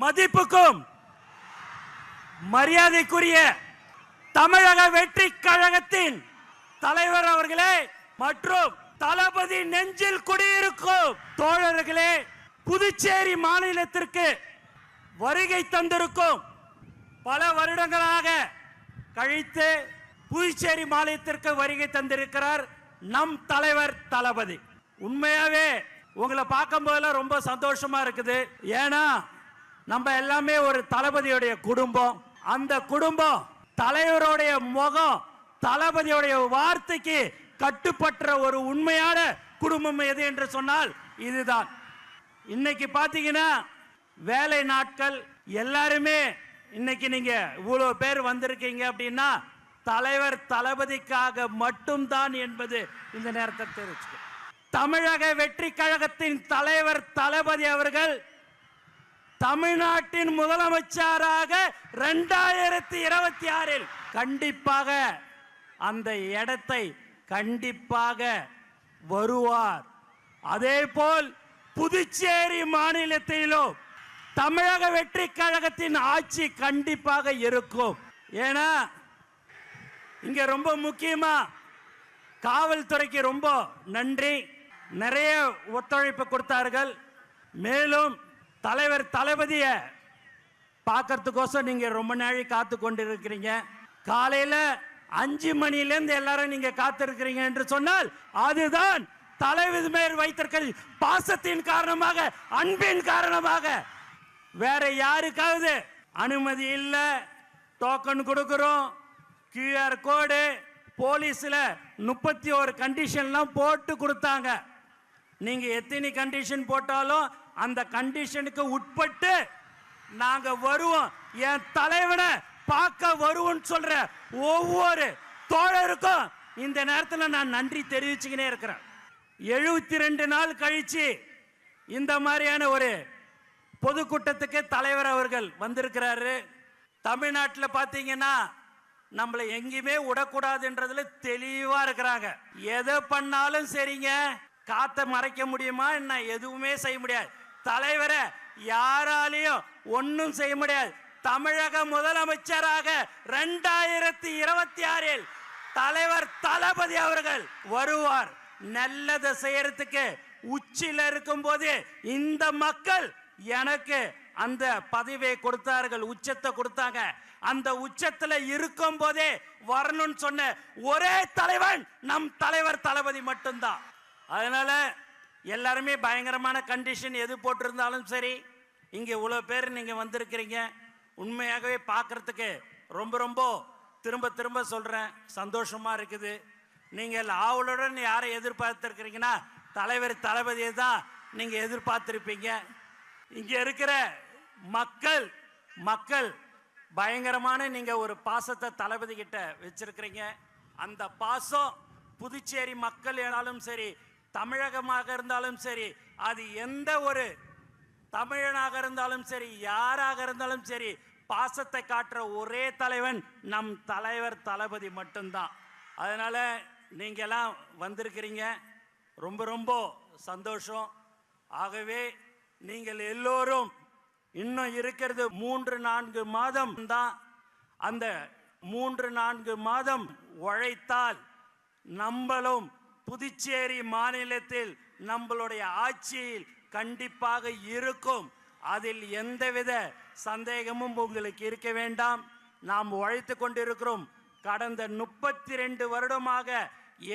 மதிப்புக்கும் மரியாதைக்குரிய தமிழக வெற்றி கழகத்தின் தலைவர் அவர்களே மற்றும் தளபதி நெஞ்சில் குடியிருக்கும் தோழர்களே, புதுச்சேரி மாநிலத்திற்கு வருகை தந்திருக்கும் பல வருடங்களாக கழித்து புதுச்சேரி மாநிலத்திற்கு வருகை தந்திருக்கிறார் நம் தலைவர் தளபதி. உண்மையாவே உங்களை பார்க்கும் போதெல்லாம் ரொம்ப சந்தோஷமா இருக்குது. ஏன்னா நம்ம எல்லாமே ஒரு தளபதியுடைய குடும்பம். அந்த குடும்பம் தலைவருடைய முகம், தளபதியுடைய வார்த்தைக்கு கட்டுப்பட்ட ஒரு உண்மையான குடும்பம் எது என்று சொன்னால் இதுதான். இன்னைக்கு பாத்தீங்கன்னா வேலை நாட்கள் எல்லாருமே இன்னைக்கு நீங்க இவ்வளவு பேர் வந்திருக்கீங்க அப்படின்னா தலைவர் தளபதிக்காக மட்டும்தான் என்பது இந்த நேரத்தில் தெரிவிச்சு. தமிழக வெற்றி கழகத்தின் தலைவர் தளபதி அவர்கள் தமிழ்நாட்டின் முதலமைச்சராக 2026 கண்டிப்பாக அந்த இடத்தை கண்டிப்பாக வருவார். அதே போல் புதுச்சேரி மாநிலத்திலும் தமிழக வெற்றி கழகத்தின் ஆட்சி கண்டிப்பாக இருக்கும். ஏன்னா இங்க ரொம்ப முக்கியமா காவல்துறைக்கு ரொம்ப நன்றி, நிறைய ஒத்துழைப்பு கொடுத்தார்கள். மேலும் தலைவர் தளபதிய பார்க்கறதுக்கோசம் நீங்க ரொம்ப நாள் காத்து கொண்டிருக்கிறீங்க. காலையில 5 மணிலேருந்து எல்லாரும் நீங்க காத்திருக்கிறீங்க என்று சொன்னால் அதுதான் தலைவர் மேல் வைத்திருக்கிற பாசத்தின் காரணமாக, அன்பின் காரணமாக. வேற யாருக்காவது அனுமதி இல்ல, டோக்கன் கொடுக்கிறோம், QR கோடு, போலீஸ்ல 31 கண்டிஷன்லாம் போட்டு கொடுத்தாங்க. நீங்க எத்தனை கண்டிஷன் போட்டாலும் அந்த கண்டிஷனுக்கு உட்பட்டு நாங்க வருவோம். என் தலைவனை பார்க்க வருவோம் சொல்ற ஒவ்வொரு தோழருக்கும் இந்த நேரத்தில் நான் நன்றி தெரிவிச்சுக்கினே இருக்கிறேன். 72 நாள் கழிச்சு இந்த மாதிரியான ஒரு பொதுக்கூட்டத்துக்கு தலைவர் அவர்கள் வந்திருக்கிறாரு. தமிழ்நாட்டில் பார்த்தீங்கன்னா நம்மளை எங்கேயுமே விடக்கூடாதுன்றதுல தெளிவா இருக்கிறாங்க. எதை பண்ணாலும் சரிங்க, காத்த மறைக்க முடியுமா என்ன? எதுவுமே செய்ய முடியாது. தலைவரை யாராலையும் ஒன்னும் செய்ய முடியாது. தமிழக முதலமைச்சராக 2026 தலைவர் தளபதி அவர்கள் வருவார். நல்லதை செய்யறதுக்கு உச்சில இருக்கும் போது இந்த மக்கள் எனக்கு அந்த பதவியை கொடுத்தார்கள், உச்சத்தை கொடுத்தாங்க. அந்த உச்சத்துல இருக்கும் போதே வரணும்னு சொன்ன ஒரே தலைவன் நம் தலைவர் தளபதி மட்டும்தான். அதனால எல்லாருமே பயங்கரமான கண்டிஷன் எது போட்டிருந்தாலும் சரி, இங்க இவ்வளவு பேர் நீங்க வந்திருக்கிறீங்க. உண்மையாகவே பார்க்கறதுக்கு ரொம்ப ரொம்ப திரும்ப திரும்ப சொல்றேன், சந்தோஷமா இருக்குது. நீங்கள் ஆவலுடன் யாரை எதிர்பார்த்திருக்கிறீங்கன்னா தலைவர் தளபதியை தான் நீங்க எதிர்பார்த்திருப்பீங்க. இங்க இருக்கிற மக்கள் பயங்கரமான நீங்க ஒரு பாசத்தை தளபதி கிட்ட வச்சிருக்கிறீங்க. அந்த பாசம் புதுச்சேரி மக்கள் ஆனாலும் சரி, தமிழகமாக இருந்தாலும் சரி, அது எந்த ஒரு தமிழனாக இருந்தாலும் சரி, யாராக இருந்தாலும் சரி, பாசத்தை காட்டுற ஒரே தலைவன் நம் தலைவர் தளபதி மட்டும்தான். அதனால நீங்க எல்லாம் வந்திருக்கிறீங்க, ரொம்ப ரொம்ப சந்தோஷம். ஆகவே நீங்கள் எல்லோரும் இன்னும் இருக்கிறது 3-4 மாதம் தான். அந்த 3-4 மாதம் உழைத்தால் நம்மளும் புதுச்சேரி மாநிலத்தில் நம்மளுடைய ஆட்சியில் கண்டிப்பாக இருக்கும். அதில் எந்தவித சந்தேகமும் உங்களுக்கு இருக்க வேண்டாம். நாம் உழைத்து கொண்டிருக்கிறோம். கடந்த 32 வருடமாக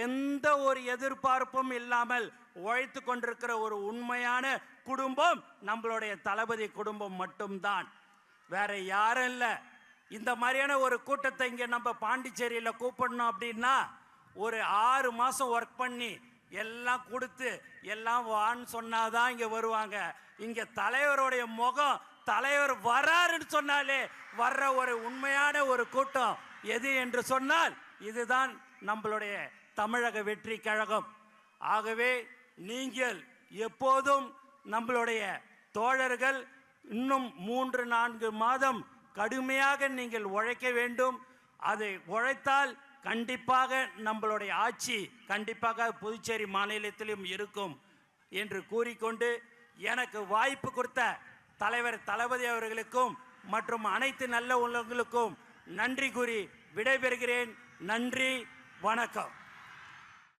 எந்த ஒரு எதிர்பார்ப்பும் இல்லாமல் உழைத்து கொண்டிருக்கிற ஒரு உண்மையான குடும்பம் நம்மளுடைய தளபதி குடும்பம் மட்டும்தான், வேற யாரும் இல்லை. இந்த மாதிரியான ஒரு கூட்டத்தை இங்கே நம்ம பாண்டிச்சேரியில் கூப்பிடணும் அப்படின்னா ஒரு 6 மாதம் ஒர்க் பண்ணி எல்லாம் கொடுத்து எல்லாம் வான்னு சொன்னாதான் இங்கே வருவாங்க. இங்கே தலைவருடைய முகம், தலைவர் வராருன்னு சொன்னாலே வர்ற ஒரு உண்மையான ஒரு கூட்டம் எது என்று சொன்னால் இதுதான் நம்மளுடைய தமிழக வெற்றி கழகம். ஆகவே நீங்கள் எப்போதும் நம்மளுடைய தோழர்கள் இன்னும் 3-4 மாதம் கடுமையாக நீங்கள் உழைக்க வேண்டும். அதை உழைத்தால் கண்டிப்பாக நம்மளுடைய ஆட்சி கண்டிப்பாக புதுச்சேரி மாநிலத்திலும் இருக்கும் என்று கூறிக்கொண்டு எனக்கு வாய்ப்பு கொடுத்த தலைவர் தளபதி அவர்களுக்கும் மற்றும் அனைத்து நல்ல உள்ளங்களுக்கும் நன்றி கூறி விடைபெறுகிறேன். நன்றி, வணக்கம்.